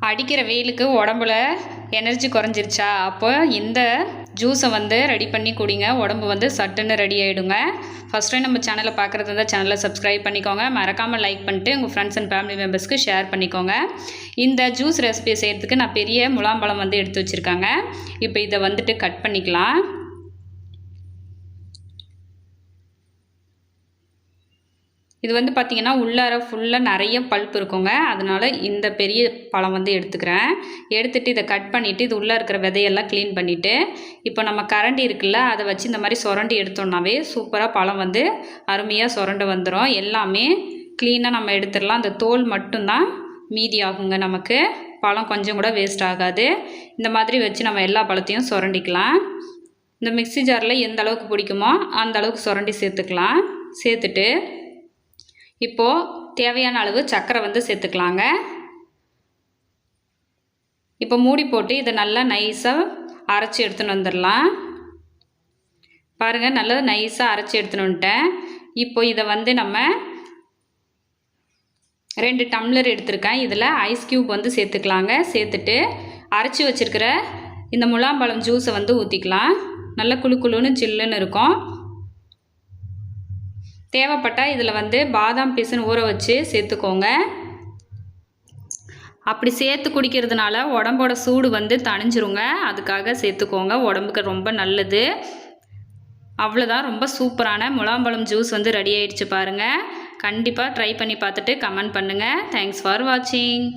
அடிக்கிற வெயிலுக்கு உடம்புல எனர்ஜி குறைஞ்சிருச்சா, அப்போ இந்த ஜூஸை வந்து ரெடி பண்ணி குடிங்க. உடம்பு வந்து சட்டுன்னு ரெடி ஆகிடுங்க. ஃபஸ்ட் டைம் நம்ம சேனலை பார்க்குறது இருந்தால் சேனலை சப்ஸ்கிரைப் பண்ணிக்கோங்க. மறக்காமல் லைக் பண்ணிட்டு உங்கள் ஃப்ரெண்ட்ஸ் அண்ட் ஃபேமிலி மெம்பர்ஸ்க்கு ஷேர் பண்ணிக்கோங்க. இந்த ஜூஸ் ரெசிபி செய்கிறதுக்கு நான் பெரிய முலாம்பழம் வந்து எடுத்து வச்சுருக்காங்க. இப்போ இதை வந்துட்டு கட் பண்ணிக்கலாம். இது வந்து பார்த்திங்கன்னா உள்ளார ஃபுல்லாக நிறைய பல்ப் இருக்குங்க. அதனால் இந்த பெரிய பழம் வந்து எடுத்துக்கிறேன். எடுத்துகிட்டு இதை கட் பண்ணிவிட்டு இது உள்ளே இருக்கிற விதையெல்லாம் க்ளீன் பண்ணிவிட்டு இப்போ நம்ம கரண்டி இருக்குல்ல, அதை வச்சு இந்த மாதிரி சுரண்டி எடுத்தோம்னாவே சூப்பராக பழம் வந்து அருமையாக சுரண்டு வந்துடும். எல்லாமே க்ளீனாக நம்ம எடுத்துடலாம். அந்த தோல் மட்டும்தான் மீதி ஆகுங்க. நமக்கு பழம் கொஞ்சம் கூட வேஸ்ட் ஆகாது. இந்த மாதிரி வச்சு நம்ம எல்லா பழத்தையும் சுரண்டிக்கலாம். இந்த மிக்ஸி ஜாரில் எந்த அளவுக்கு பிடிக்குமோ அந்த அளவுக்கு சுரண்டி சேர்த்துக்கலாம். சேர்த்துட்டு இப்போது தேவையான அளவு சர்க்கரை வந்து சேர்த்துக்கலாங்க. இப்போ மூடி போட்டு இதை நல்லா நைஸாக அரைச்சி எடுத்துன்னு வந்துடலாம். பாருங்கள், நல்லா நைஸாக அரைச்சி எடுத்துன்னு வந்துட்டேன். இப்போ இதை வந்து நம்ம 2 டம்ளர் எடுத்திருக்கேன். இதில் ஐஸ் க்யூப் வந்து சேர்த்துக்கலாங்க. சேர்த்துட்டு அரைச்சி வச்சுருக்கிற இந்த முலாம்பழம் ஜூஸை வந்து ஊற்றிக்கலாம். நல்லா குளு குளுன்னு சில்லுன்னு இருக்கும். தேவைப்பட்டால் இதில் வந்து பாதாம் பீஸுன்னு ஊற வச்சு சேர்த்துக்கோங்க. அப்படி சேர்த்து குடிக்கிறதுனால உடம்போட சூடு வந்து தணிஞ்சிருங்க. அதுக்காக சேர்த்துக்கோங்க. உடம்புக்கு ரொம்ப நல்லது. அவ்வளோதான், ரொம்ப சூப்பரான முலாம்பழம் ஜூஸ் வந்து ரெடி ஆயிடுச்சு பாருங்கள். கண்டிப்பாக ட்ரை பண்ணி பார்த்துட்டு கமெண்ட் பண்ணுங்கள். தேங்க்ஸ் ஃபார் வாட்சிங்.